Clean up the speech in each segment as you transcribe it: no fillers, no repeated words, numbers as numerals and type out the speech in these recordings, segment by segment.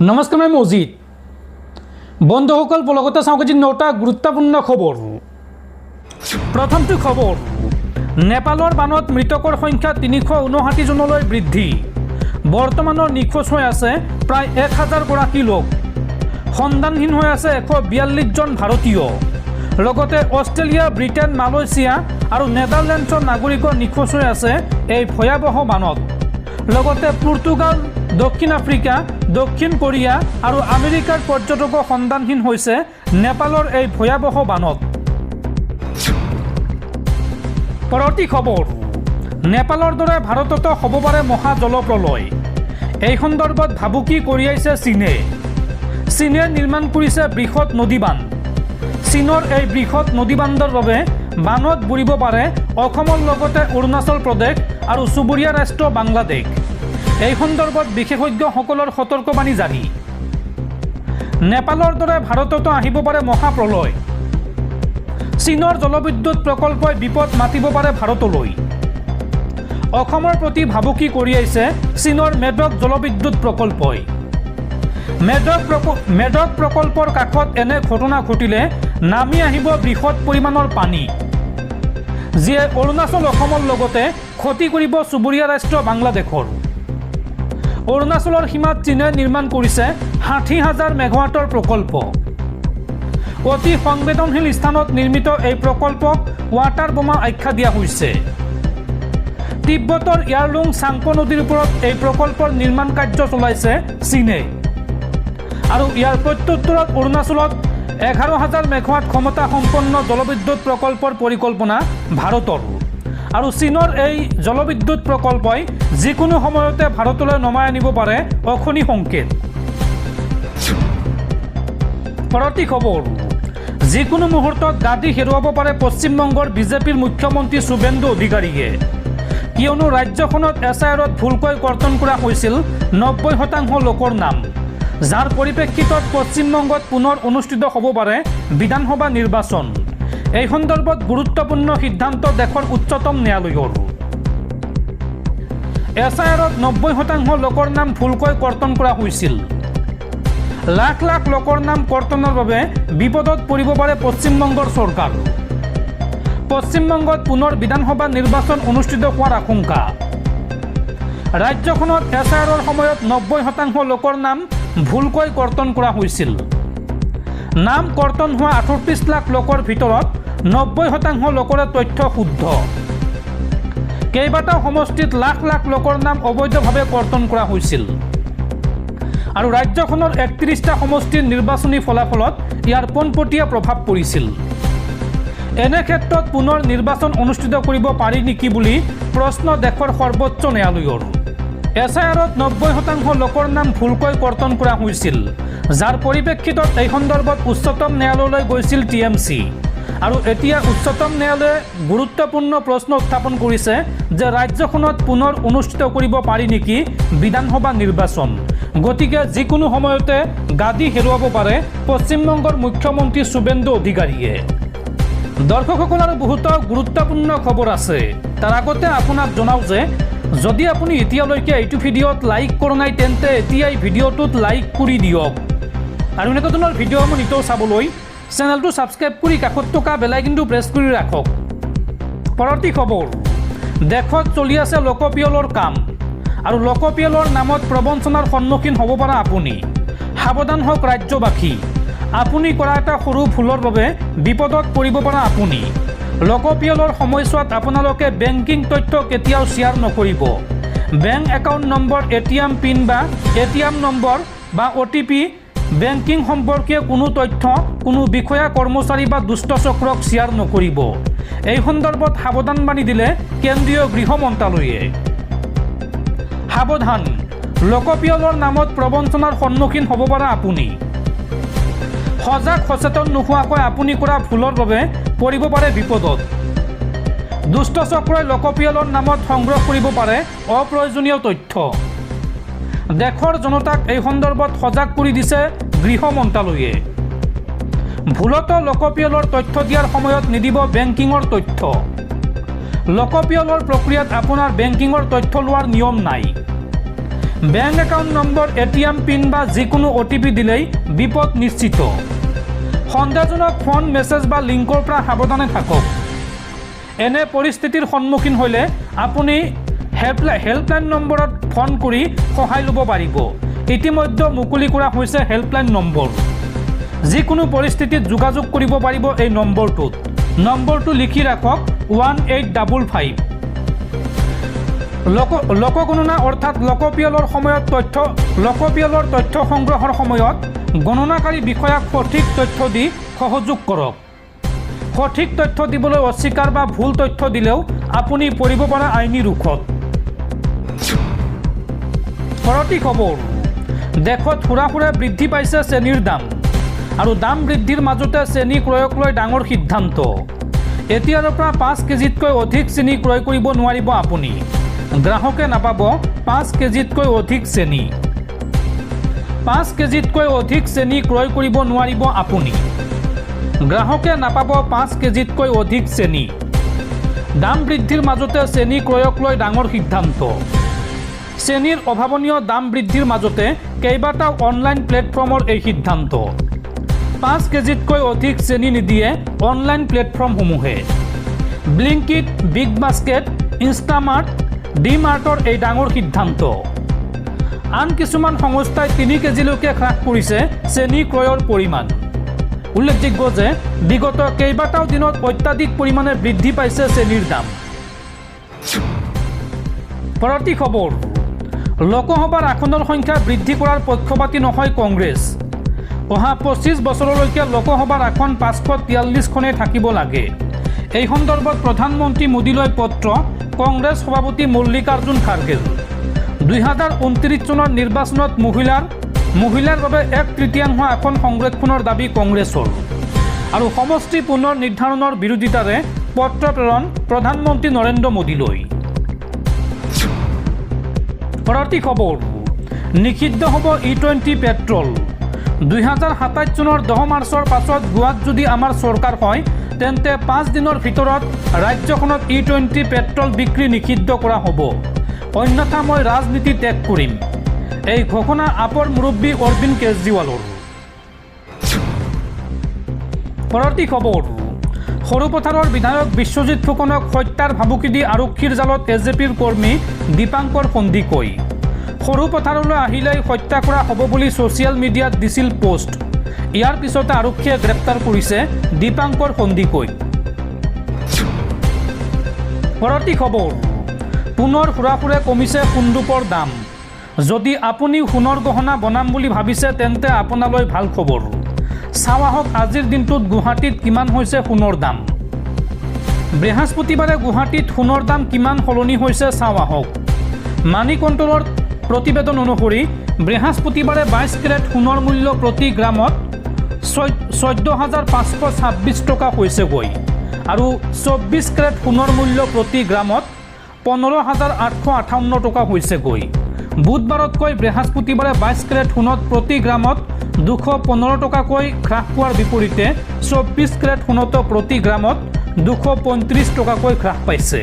নমস্কাৰ, মই মজিদ। বন্ধুসকল, বলগতে চাওক আজি 9টা গুৰুত্বপূৰ্ণ খবৰ। প্ৰথমটো খবৰ, নেপালৰ বানত মৃতকৰ সংখ্যা 359 জনলৈ বৃদ্ধি। বৰ্তমানৰ নিখোজ হৈ আছে প্ৰায় 1000 গৰাকী লোক। সন্ধানহীন হৈ আছে 142 জন ভাৰতীয়। লগতে অষ্ট্ৰেলিয়া, ব্ৰিটেইন, মালয়েছিয়া আৰু নেদাৰলেণ্ডছৰ নাগৰিকৰ নিখোজ হৈ আছে এই ভয়াৱহ বানত। লগতে পৰ্তুগাল, দক্ষিণ আফ্ৰিকা, দক্ষিণ কোৰিয়া আৰু আমেৰিকাৰ পৰ্যটকো সন্ধানহীন হৈছে নেপালৰ এই ভয়াৱহ বানত। পৰৱৰ্তী খবৰ, নেপালৰ দৰে ভাৰততো হ'ব পাৰে মহা জলপ্ৰলয়। এই সন্দৰ্ভত ভাবুকি কঢ়িয়াইছে চীনে। চীনে নিৰ্মাণ কৰিছে বৃহৎ নদীবান্ধ। চীনৰ এই বৃহৎ নদীবান্ধৰ বাবে বানত বুৰিব পাৰে অসমৰ লগতে অৰুণাচল প্ৰদেশ আৰু চুবুৰীয়া ৰাষ্ট্ৰ বাংলাদেশ। এই সন্দৰ্ভত বিশেষজ্ঞসকলৰ সতৰ্কবাণী জাৰি। নেপালৰ দৰে ভাৰততো আহিব পাৰে মহাপ্ৰলয়। চীনৰ জলবিদ্যুৎ প্ৰকল্পই বিপদ মাতিব পাৰে ভাৰতলৈ। অসমৰ প্ৰতি ভাবুকি কঢ়িয়াইছে চীনৰ মেডক জলবিদ্যুৎ প্ৰকল্পই। মেডক প্ৰকল্পৰ কাষত এনে ঘটনা ঘটিলে নামি আহিব বৃহৎ পৰিমাণৰ পানী, যিয়ে অৰুণাচল, অসমৰ লগতে ক্ষতি কৰিব চুবুৰীয়া ৰাষ্ট্ৰ বাংলাদেশৰ। অৰুণাচলৰ সীমাত চীনে নিৰ্মাণ কৰিছে 60,000 মেগাৱাটৰ প্ৰকল্প। অতি সংবেদনশীল স্থানত নিৰ্মিত এই প্ৰকল্পক ৱাটাৰ বোমা আখ্যা দিয়া হৈছে। তিব্বতৰ ইয়াৰলুং চাংপো নদীৰ ওপৰত এই প্ৰকল্পৰ নিৰ্মাণ কাৰ্য চলাইছে চীনে। আৰু ইয়াৰ প্ৰত্যুত্তৰত অৰুণাচলত 11,000 মেগাৱাট ক্ষমতা সম্পন্ন জলবিদ্যুৎ প্ৰকল্পৰ পৰিকল্পনা ভাৰতৰ। আৰু চীনৰ এই জলবিদ্যুৎ প্ৰকল্পই যিকোনো সময়তে ভাৰতলৈ নমাই আনিব পাৰে অশনি সংকেত। পৰৱৰ্তী খবৰ, যিকোনো মুহূৰ্তত গাদী হেৰুৱাব পাৰে পশ্চিমবংগৰ বিজেপিৰ মুখ্যমন্ত্ৰী শুভেন্দু অধিকাৰীয়ে। কিয়নো ৰাজ্যখনত SIRত ভুলকৈ কৰ্তন কৰা হৈছিল 90% লোকৰ নাম, যাৰ পৰিপ্ৰেক্ষিতত পশ্চিমবংগত পুনৰ অনুষ্ঠিত হ'ব পাৰে বিধানসভা নিৰ্বাচন। এই সন্দৰ্ভত গুৰুত্বপূৰ্ণ সিদ্ধান্ত দেশৰ উচ্চতম ন্যায়ালয়ৰ। SIRত 90% লোকৰ নাম ভুলকৈ কৰ্তন কৰা হৈছিল। লাখ লাখ লোকৰ নাম কৰ্তনৰ বাবে বিপদত পৰিব পাৰে পশ্চিমবংগৰ চৰকাৰ। পশ্চিমবংগত পুনৰ বিধানসভা নিৰ্বাচন অনুষ্ঠিত হোৱাৰ আশংকা। ৰাজ্যখনত SIRৰ সময়ত 90% লোকৰ নাম ভুলকৈ কৰ্তন কৰা হৈছিল। নাম কৰ্তন হোৱা 38 লাখ লোকৰ ভিতৰত 90% লোকৰে তথ্য শুদ্ধ। কেইবাটাও সমষ্টিত লাখ লাখ লোকৰ নাম অবৈধভাৱে কৰ্তন কৰা হৈছিল। আৰু ৰাজ্যখনৰ 31টা সমষ্টিৰ নিৰ্বাচনী ফলাফলত ইয়াৰ পোনপটীয়া প্ৰভাৱ পৰিছিল। এনে ক্ষেত্ৰত পুনৰ নিৰ্বাচন অনুষ্ঠিত কৰিব পাৰি নেকি বুলি প্ৰশ্ন দেশৰ সৰ্বোচ্চ ন্যায়ালয়ৰ। SIRত 90% লোকৰ নাম ভুলকৈ কৰ্তন কৰা হৈছিল, যাৰ পৰিপ্ৰেক্ষিতত এই সন্দৰ্ভত উচ্চতম ন্যায়ালয়লৈ গৈছিল TMC। আৰু এতিয়া উচ্চতম ন্যায়ালয়ে গুৰুত্বপূৰ্ণ প্ৰশ্ন উত্থাপন কৰিছে যে ৰাজ্যখনত পুনৰ অনুষ্ঠিত কৰিব পাৰি নেকি বিধানসভা নিৰ্বাচন। গতিকে যিকোনো সময়তে গাদী হেৰুৱাব পাৰে পশ্চিমবংগৰ মুখ্যমন্ত্ৰী শুভেন্দু অধিকাৰীয়ে। দৰ্শকসকল, আৰু বহুতো গুৰুত্বপূৰ্ণ খবৰ আছে। তাৰ আগতে আপোনাক জনাওঁ যে যদি আপুনি এতিয়ালৈকে এইটো ভিডিঅ'ত লাইক কৰা নাই তেন্তে এতিয়াই ভিডিঅ'টোত লাইক কৰি দিয়ক। আৰু এনেকুৱা ধৰণৰ ভিডিঅ'সমূহ নিতৌ চাবলৈ চেনেলটো ছাবস্ক্ৰাইব কৰি কাষত থকা বেল আইকনটো প্ৰেছ কৰি ৰাখক। পৰৱৰ্তী খবৰ, দেশত চলি আছে লোকপিয়লৰ কাম। আৰু লোকপিয়লৰ নামত প্ৰবঞ্চনাৰ সন্মুখীন হ'ব পৰা আপুনি। সাৱধান হওক ৰাজ্যবাসী। আপুনি কৰা এটা সৰু ভুলৰ বাবে বিপদত পৰিব পৰা আপুনি। লোকপিয়লৰ সময়ছোৱাত আপোনালোকে বেংকিং তথ্য কেতিয়াও শ্বেয়াৰ নকৰিব। Bank account number, ATM pin বা ATM নম্বৰ বা OTP, বেংকিং সম্পৰ্কীয় কোনো তথ্য কোনো বিষয়া, কৰ্মচাৰী বা দুষ্ট চক্ৰক শ্বেয়াৰ নকৰিব। এই সন্দৰ্ভত সাৱধানবাণী দিলে কেন্দ্ৰীয় গৃহ মন্ত্ৰালয়ে। সাৱধান, লোকপিয়লৰ নামত প্ৰবঞ্চনাৰ সন্মুখীন হ'ব পৰা আপুনি। সজাগ সচেতন নোহোৱাকৈ আপুনি কৰা ভুলৰ বাবে পৰিব পাৰে বিপদত। দুষ্ট চক্ৰই লোকপিয়লৰ নামত সংগ্ৰহ কৰিব পাৰে অপ্ৰয়োজনীয় তথ্য। দেশৰ জনতাক এই সন্দৰ্ভত সজাগ কৰি দিছে গৃহ মন্ত্ৰালয়ে। ভুলতো লোকপিয়লৰ তথ্য দিয়াৰ সময়ত নিদিব বেংকিঙৰ তথ্য। লোকপিয়লৰ প্ৰক্ৰিয়াত আপোনাৰ বেংকিঙৰ তথ্য লোৱাৰ নিয়ম নাই। Bank account number, ATM pin বা যিকোনো OTP দিলেই বিপদ নিশ্চিত। সন্দেহজনক ফোন, মেছেজ বা লিংকৰ পৰা সাৱধানে থাকক। এনে পৰিস্থিতিৰ সন্মুখীন হ'লে আপুনি হেল্পলাইন নম্বৰত ফোন কৰি সহায় ল'ব পাৰিব। ইতিমধ্যে মুকলি কৰা হৈছে হেল্পলাইন নম্বৰ। যিকোনো পৰিস্থিতিত যোগাযোগ কৰিব পাৰিব এই নম্বৰটোত। নম্বৰটো লিখি ৰাখক 1855। লোকগণনা অৰ্থাৎ লোকপিয়লৰ তথ্য সংগ্ৰহৰ সময়ত গণনাকাৰী বিষয়াক সঠিক তথ্য দি সহযোগ কৰক। সঠিক তথ্য দিবলৈ অস্বীকাৰ বা ভুল তথ্য দিলেও আপুনি পৰিব পৰা আইনী ৰোষত। পৰৱৰ্তী খবৰ, দেশত সুৰা বৃদ্ধি পাইছে চেনিৰ দাম আৰু দাম বৃদ্ধিৰ মাজতে চেনি ক্ৰয়ক লৈ ডাঙৰ সিদ্ধান্ত। এতিয়াৰ পৰা 5 কেজিতকৈ অধিক চেনি ক্ৰয় কৰিব নোৱাৰিব আপুনি। গ্ৰাহকে নাপাব 5 কেজিতকৈ অধিক চেনি। 5 কেজিতকৈ অধিক চেনি ক্ৰয় কৰিব নোৱাৰিব আপুনি। গ্ৰাহকে নাপাব 5 কেজিতকৈ অধিক চেনি। দাম বৃদ্ধিৰ মাজতে চেনি ক্ৰয়ক লৈ ডাঙৰ সিদ্ধান্ত। চেনিৰ অভাৱনীয় দাম বৃদ্ধিৰ মাজতে কেইবাটাও অনলাইন প্লেটফৰ্মৰ এই সিদ্ধান্ত। 5 কেজিতকৈ অধিক চেনি নিদিয়ে অনলাইন প্লেটফৰ্মসমূহে। ব্লিংকিট, বিগ বাস্কেট, ইনষ্টামাৰ্ট, ডিমাৰ্টৰ এই ডাঙৰ সিদ্ধান্ত। আন কিছুমান সংস্থাই 3 কেজিলৈকে হ্ৰাস কৰিছে চেনি ক্ৰয়ৰ পৰিমাণ। উল্লেখযোগ্য যে বিগত কেইবাটাও দিনত অত্যাধিক পৰিমাণে বৃদ্ধি পাইছে চেনিৰ দাম। পৰৱৰ্তী খবৰ, লোকসভাৰ আসনৰ সংখ্যা বৃদ্ধি কৰাৰ পক্ষপাতী নহয় কংগ্ৰেছ। অহা 25 বছৰলৈকে লোকসভাৰ আসন 543খনেই থাকিব লাগে। এই সন্দৰ্ভত প্ৰধানমন্ত্ৰী মোদীলৈ পত্ৰ কংগ্ৰেছ সভাপতি মল্লিকাৰ্জুন খাৰ্গেৰ। 2029 চনৰ নিৰ্বাচনত মহিলাৰ বাবে 1/3 আসন সংৰক্ষণৰ দাবী কংগ্ৰেছৰ আৰু সমষ্টি পুনৰ নিৰ্ধাৰণৰ বিৰোধিতাৰে পত্ৰ প্ৰেৰণ প্ৰধানমন্ত্ৰী নৰেন্দ্ৰ মোদীলৈ। পৰৱৰ্তী খবৰ, নিষিদ্ধ হ'ব E20 পেট্ৰল। 2027 চনৰ 10 মাৰ্চৰ পাছত গোৱাত যদি আমাৰ চৰকাৰ হয় তেন্তে 5 দিনৰ ভিতৰত ৰাজ্যখনত E20 পেট্ৰল বিক্ৰী নিষিদ্ধ কৰা হ'ব। অন্যথা মই ৰাজনীতি ত্যাগ কৰিম। এই ঘোষণা আপৰ মুৰব্বী অৰবিন্দ কেজৰিৱালৰ। পৰৱৰ্তী খবৰ, সৰুপথাৰৰ বিধায়ক বিশ্বজিৎ ফুকনক হত্যাৰ ভাবুকি দি আৰক্ষীৰ জালত AJPৰ কৰ্মী দীপাংকৰ সন্দিকৈ। সৰুপথাৰলৈ আহিলেই হত্যা কৰা হ'ব বুলি ছ'চিয়েল মিডিয়াত দিছিল পোষ্ট। ইয়াৰ পিছতে আৰক্ষীয়ে গ্ৰেপ্তাৰ কৰিছে দীপাংকৰ সন্দিকৈক। পৰৱৰ্তী খবৰ, পুনৰ সুৰাসুৰে কমিছে সোণৰূপৰ দাম। যদি আপুনি সোণৰ গহনা বনাম বুলি ভাবিছে তেন্তে আপোনালৈ ভাল খবৰ। চাওঁ আহক আজিৰ দিনটোত গুৱাহাটীত কিমান হৈছে সোণৰ দাম। বৃহস্পতিবাৰে গুৱাহাটীত সোণৰ দাম কিমান সলনি হৈছে চাওঁ আহক। মানি কণ্ট্ৰলৰ প্ৰতিবেদন অনুসৰি বৃহস্পতিবাৰে 22 কেৰেট সোণৰ মূল্য প্ৰতি গ্ৰামত 14,526 টকা হৈছেগৈ আৰু 24 কেৰেট সোণৰ মূল্য প্ৰতি গ্ৰামত 15,858 টকা হৈছেগৈ। বুধবাৰতকৈ বৃহস্পতিবাৰে 22 কেৰেট সোণত প্ৰতি গ্ৰামত 215 টকাকৈ হ্ৰাস পোৱাৰ বিপৰীতে 24 কেৰেট সোণত প্ৰতি গ্ৰামত 235 টকাকৈ হ্ৰাস পাইছে।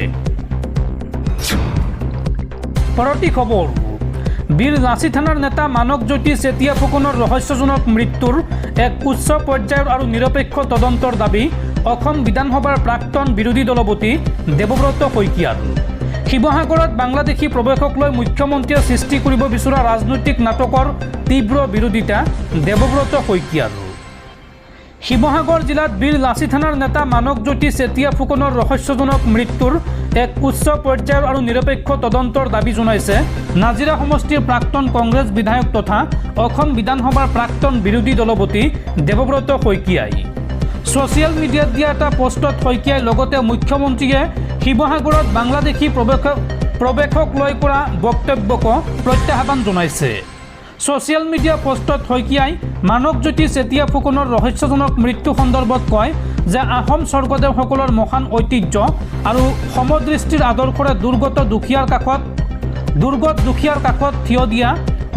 পৰৱৰ্তী খবৰ, বীৰ লাচিত থানাৰ নেতা মানৱজ্যোতি চেতিয়া ফুকনৰ ৰহস্যজনক মৃত্যুৰ এক উচ্চ পৰ্যায়ৰ আৰু নিৰপেক্ষ তদন্তৰ দাবী অসম বিধানসভাৰ প্ৰাক্তন বিৰোধী দলপতি দেৱব্ৰত শইকীয়াৰ। শিৱসাগৰত বাংলাদেশী প্ৰৱেশক লৈ মুখ্যমন্ত্ৰীয়ে সৃষ্টি কৰিব বিচৰা ৰাজনৈতিক নাটকৰ তীব্ৰ বিৰোধিতা দেৱব্ৰত শইকীয়াৰ। শিৱসাগৰ জিলাত বীৰ লাচিত থানাৰ নেতা মানৱজ্যোতি চেতিয়া ফুকনৰ ৰহস্যজনক মৃত্যুৰ এক উচ্চ পৰ্যায়ৰ আৰু নিৰপেক্ষ তদন্তৰ দাবী জনাইছে নাজিৰা সমষ্টিৰ প্ৰাক্তন কংগ্ৰেছ বিধায়ক তথা অসম বিধানসভাৰ প্ৰাক্তন বিৰোধী দলপতি দেৱব্ৰত শইকীয়াই। ছ'চিয়েল মিডিয়াত দিয়া এটা পোষ্টত শইকীয়াই লগতে মুখ্যমন্ত্ৰীয়ে শিৱসাগৰত বাংলাদেশী প্ৰৱেশক লৈ কৰা বক্তব্যকো প্ৰত্যাহ্বান জনাইছে। ছ'চিয়েল মিডিয়া পোষ্টত শইকীয়াই মানৱজ্যোতি চেতিয়া ফুকনৰ ৰহস্যজনক মৃত্যু সন্দৰ্ভত কয় যে আহোম স্বৰ্গদেউসকলৰ মহান ঐতিহ্য আৰু সমদৃষ্টিৰ আদৰ্শৰে দুৰ্গত দুখীয়াৰ কাষত থিয় দিয়া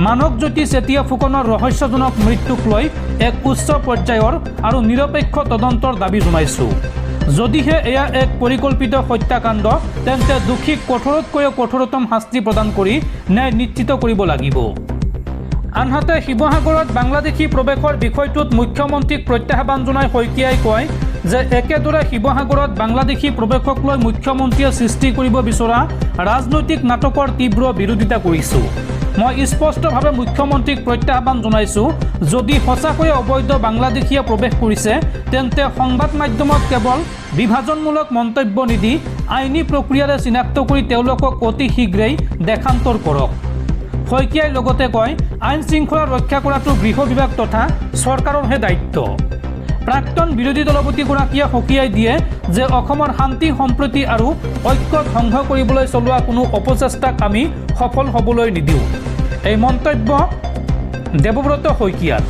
মানৱজ্যোতি চেতিয়া ফুকনৰ ৰহস্যজনক মৃত্যুক লৈ এক উচ্চ পৰ্যায়ৰ আৰু নিৰপেক্ষ তদন্তৰ দাবী জনাইছোঁ। যদিহে এয়া এক পৰিকল্পিত হত্যাকাণ্ড তেন্তে দোষীক কঠোৰতকৈও কঠোৰতম শাস্তি প্ৰদান কৰি ন্যায় নিশ্চিত কৰিব লাগিব। আনহাতে শিৱসাগৰত বাংলাদেশী প্ৰৱেশৰ বিষয়টোত মুখ্যমন্ত্ৰীক প্ৰত্যাহ্বান জনাই শইকীয়াই কয় যে একেদৰে শিৱসাগৰত বাংলাদেশী প্ৰৱেশক লৈ মুখ্যমন্ত্ৰীয়ে সৃষ্টি কৰিব বিচৰা ৰাজনৈতিক নাটকৰ তীব্ৰ বিৰোধিতা কৰিছোঁ। মই স্পষ্টভাৱে মুখ্যমন্ত্ৰীক প্ৰত্যাহ্বান জনাইছোঁ, যদি সঁচাকৈয়ে অবৈধ বাংলাদেশীয়ে প্ৰৱেশ কৰিছে তেন্তে সংবাদ মাধ্যমত কেৱল বিভাজনমূলক মন্তব্য নিদি আইনী প্ৰক্ৰিয়াৰে চিনাক্ত কৰি তেওঁলোকক অতি শীঘ্ৰেই দেশান্তৰ কৰক। শইকীয়াই লগতে কয়, আইন শৃংখলা ৰক্ষা কৰাটো গৃহ বিভাগ তথা চৰকাৰৰহে দায়িত্ব। প্ৰাক্তন বিৰোধী দলপতিগৰাকীয়ে সকীয়াই দিয়ে যে অসমৰ শান্তি সম্প্ৰীতি আৰু ঐক্য ধ্বংস কৰিবলৈ চলোৱা কোনো অপচেষ্টাক আমি সফল হ'বলৈ নিদিওঁ। এই মন্তব্য দেৱব্ৰত শইকীয়াৰ।